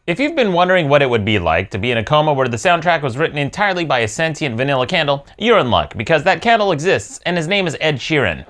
If you've been wondering what it would be like to be in a coma where the soundtrack was written entirely by a sentient vanilla candle, you're in luck, because that candle exists, and his name is Ed Sheeran.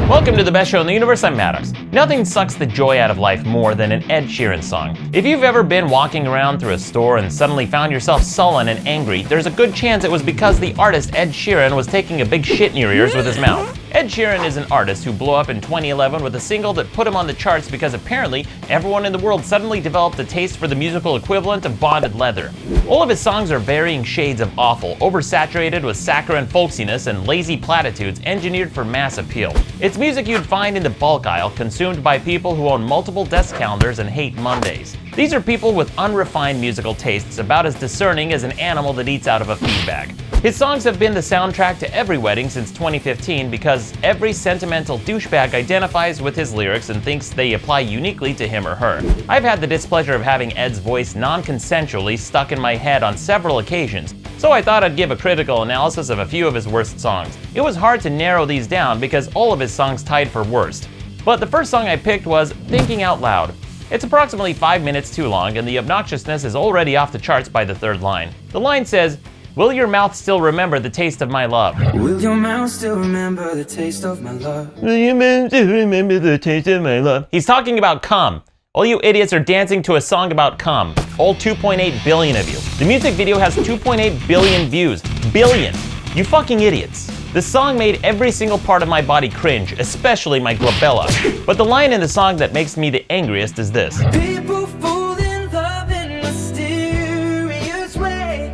Welcome to the best show in the universe, I'm Maddox. Nothing sucks the joy out of life more than an Ed Sheeran song. If you've ever been walking around through a store and suddenly found yourself sullen and angry, there's a good chance it was because the artist Ed Sheeran was taking a big shit in your ears with his mouth. Ed Sheeran is an artist who blew up in 2011 with a single that put him on the charts because apparently everyone in the world suddenly developed a taste for the musical equivalent of bonded leather. All of his songs are varying shades of awful, oversaturated with saccharine folksiness and lazy platitudes engineered for mass appeal. It's music you'd find in the bulk aisle, consumed by people who own multiple desk calendars and hate Mondays. These are people with unrefined musical tastes, about as discerning as an animal that eats out of a feed bag. His songs have been the soundtrack to every wedding since 2015 because every sentimental douchebag identifies with his lyrics and thinks they apply uniquely to him or her. I've had the displeasure of having Ed's voice non-consensually stuck in my head on several occasions, so I thought I'd give a critical analysis of a few of his worst songs. It was hard to narrow these down because all of his songs tied for worst. But the first song I picked was Thinking Out Loud. It's approximately 5 minutes too long, and the obnoxiousness is already off the charts by the third line. The line says, "Will your mouth still remember the taste of my love?" Will your mouth still remember the taste of my love? Will your mouth still remember the taste of my love? He's talking about cum. All you idiots are dancing to a song about cum. All 2.8 billion of you. The music video has 2.8 billion views. Billion. You fucking idiots. The song made every single part of my body cringe, especially my glabella. But the line in the song that makes me the angriest is this. People fall in love in mysterious ways.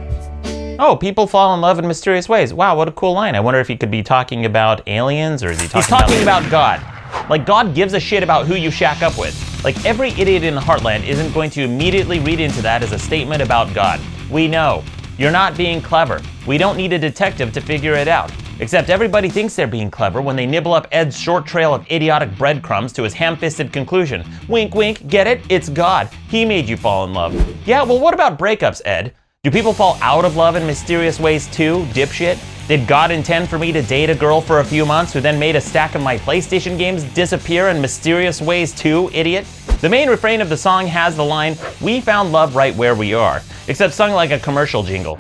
Oh, people fall in love in mysterious ways. Wow, what a cool line. I wonder if he could be talking about aliens, or is he talking about God? Like, God gives a shit about who you shack up with. Like, every idiot in the heartland isn't going to immediately read into that as a statement about God. We know. You're not being clever. We don't need a detective to figure it out. Except everybody thinks they're being clever when they nibble up Ed's short trail of idiotic breadcrumbs to his ham-fisted conclusion. Wink, wink, get it? It's God. He made you fall in love. Yeah, well, what about breakups, Ed? Do people fall out of love in mysterious ways too, dipshit? Did God intend for me to date a girl for a few months who then made a stack of my PlayStation games disappear in mysterious ways too, idiot? The main refrain of the song has the line, "We found love right where we are," except sung like a commercial jingle.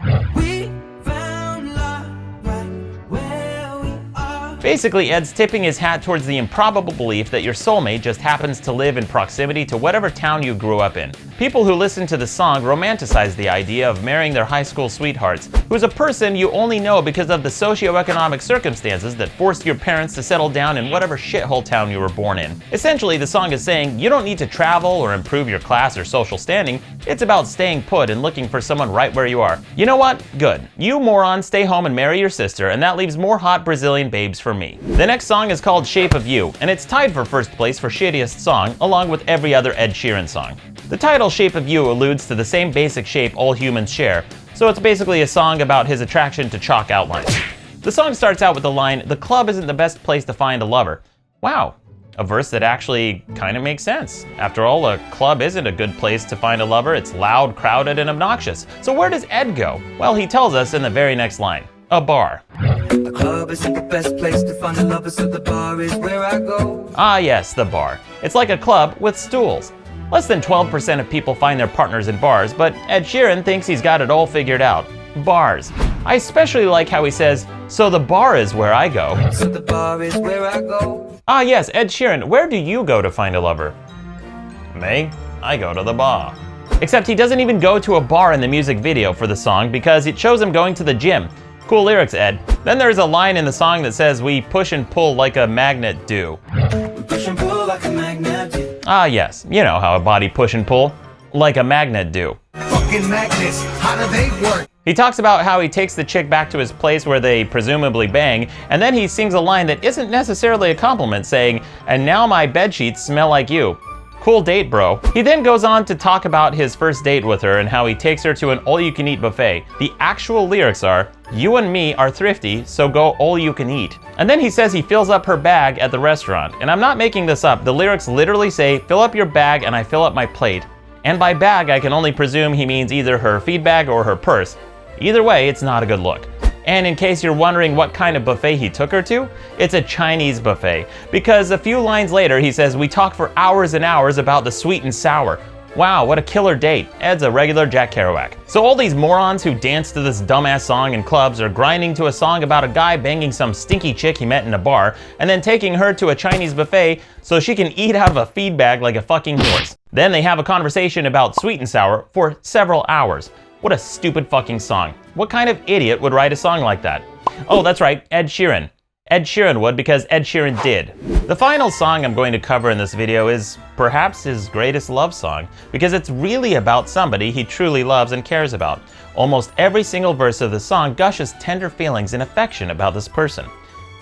Basically, Ed's tipping his hat towards the improbable belief that your soulmate just happens to live in proximity to whatever town you grew up in. People who listen to the song romanticize the idea of marrying their high school sweethearts, who's a person you only know because of the socioeconomic circumstances that forced your parents to settle down in whatever shithole town you were born in. Essentially, the song is saying you don't need to travel or improve your class or social standing. It's about staying put and looking for someone right where you are. You know what? Good. You morons stay home and marry your sister, and that leaves more hot Brazilian babes for me. The next song is called Shape of You, and it's tied for first place for shittiest song, along with every other Ed Sheeran song. The title Shape of You alludes to the same basic shape all humans share, so it's basically a song about his attraction to chalk outlines. The song starts out with the line, "The club isn't the best place to find a lover." Wow, a verse that actually kind of makes sense. After all, a club isn't a good place to find a lover. It's loud, crowded, and obnoxious. So where does Ed go? Well, he tells us in the very next line, a bar. The club isn't the best place to find a lover, so the bar is where I go. Ah yes, the bar. It's like a club with stools. Less than 12% of people find their partners in bars, but Ed Sheeran thinks he's got it all figured out. Bars. I especially like how he says, "So the bar is where I go." So the bar is where I go. Ah yes, Ed Sheeran, where do you go to find a lover? Me? I go to the bar. Except he doesn't even go to a bar in the music video for the song because it shows him going to the gym. Cool lyrics, Ed. Then there's a line in the song that says, "We push and pull like a magnet do." We push and pull like a magnet do. Ah yes, you know how a body push and pull. Like a magnet do. Fucking magnets, how do they work? He talks about how he takes the chick back to his place where they presumably bang, and then he sings a line that isn't necessarily a compliment saying, "And now my bedsheets smell like you." Cool date, bro. He then goes on to talk about his first date with her and how he takes her to an all-you-can-eat buffet. The actual lyrics are, "You and me are thrifty, so go all you can eat." And then he says he fills up her bag at the restaurant. And I'm not making this up. The lyrics literally say, "Fill up your bag and I fill up my plate." And by bag, I can only presume he means either her feed bag or her purse. Either way, it's not a good look. And in case you're wondering what kind of buffet he took her to, it's a Chinese buffet. Because a few lines later, he says, "We talk for hours and hours about the sweet and sour." Wow, what a killer date. Ed's a regular Jack Kerouac. So all these morons who dance to this dumbass song in clubs are grinding to a song about a guy banging some stinky chick he met in a bar and then taking her to a Chinese buffet so she can eat out of a feed bag like a fucking horse. Then they have a conversation about sweet and sour for several hours. What a stupid fucking song. What kind of idiot would write a song like that? Oh, that's right, Ed Sheeran. Ed Sheeran would, because Ed Sheeran did. The final song I'm going to cover in this video is perhaps his greatest love song, because it's really about somebody he truly loves and cares about. Almost every single verse of the song gushes tender feelings and affection about this person.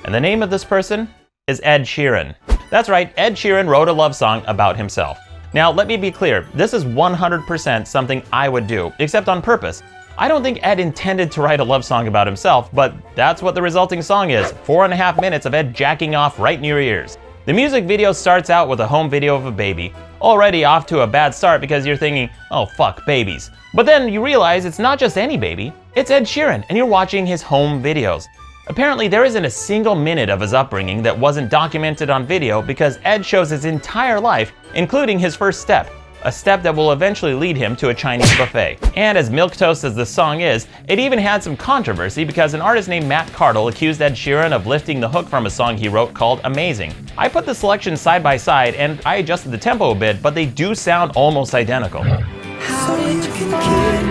And the name of this person is Ed Sheeran. That's right, Ed Sheeran wrote a love song about himself. Now, let me be clear, this is 100% something I would do, except on purpose. I don't think Ed intended to write a love song about himself, but that's what the resulting song is. 4.5 minutes of Ed jacking off right in your ears. The music video starts out with a home video of a baby. Already off to a bad start because you're thinking, oh fuck, babies. But then you realize it's not just any baby, it's Ed Sheeran, and you're watching his home videos. Apparently there isn't a single minute of his upbringing that wasn't documented on video because Ed shows his entire life, including his first step. A step that will eventually lead him to a Chinese buffet. And as milquetoast as this song is, it even had some controversy because an artist named Matt Cardle accused Ed Sheeran of lifting the hook from a song he wrote called Amazing. I put the selections side by side and I adjusted the tempo a bit, but they do sound almost identical. How did you forget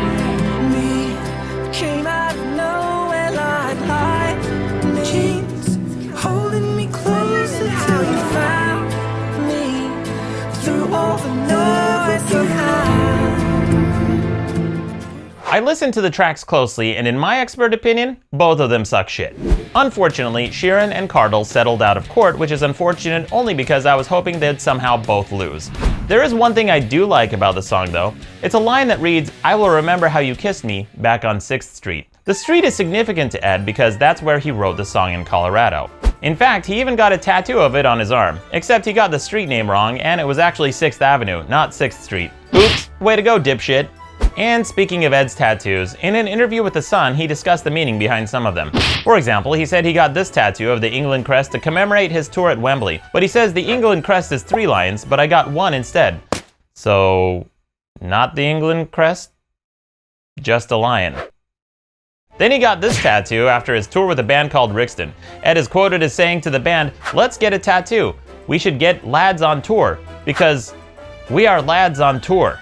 me? Came out of nowhere like lightning. Jeans holding me closer till you found me through all the noise you had. I listened to the tracks closely, and in my expert opinion, both of them suck shit. Unfortunately, Sheeran and Cardle settled out of court, which is unfortunate only because I was hoping they'd somehow both lose. There is one thing I do like about the song though. It's a line that reads, "I will remember how you kissed me back on 6th Street. The street is significant to Ed because that's where he wrote the song in Colorado. In fact, he even got a tattoo of it on his arm, except he got the street name wrong and it was actually 6th Avenue, not 6th Street. Oops, way to go, dipshit. And speaking of Ed's tattoos, in an interview with The Sun, he discussed the meaning behind some of them. For example, he said he got this tattoo of the England crest to commemorate his tour at Wembley, but he says the England crest is 3 lions, but I got 1 instead. So, not the England crest? Just a lion. Then he got this tattoo after his tour with a band called Rixton. Ed is quoted as saying to the band, "Let's get a tattoo. We should get lads on tour, because we are lads on tour."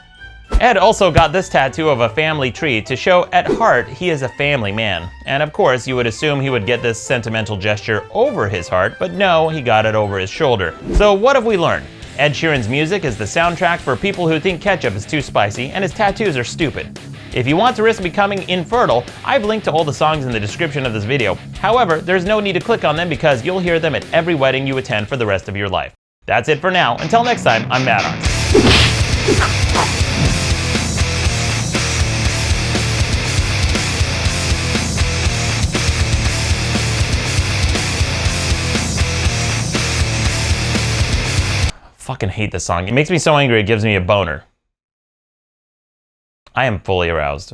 Ed also got this tattoo of a family tree to show at heart he is a family man. And of course you would assume he would get this sentimental gesture over his heart, but no, he got it over his shoulder. So what have we learned? Ed Sheeran's music is the soundtrack for people who think ketchup is too spicy and his tattoos are stupid. If you want to risk becoming infertile, I've linked to all the songs in the description of this video. However, there's no need to click on them because you'll hear them at every wedding you attend for the rest of your life. That's it for now. Until next time, I'm Maddox. Fucking hate this song. It makes me so angry it gives me a boner. I am fully aroused.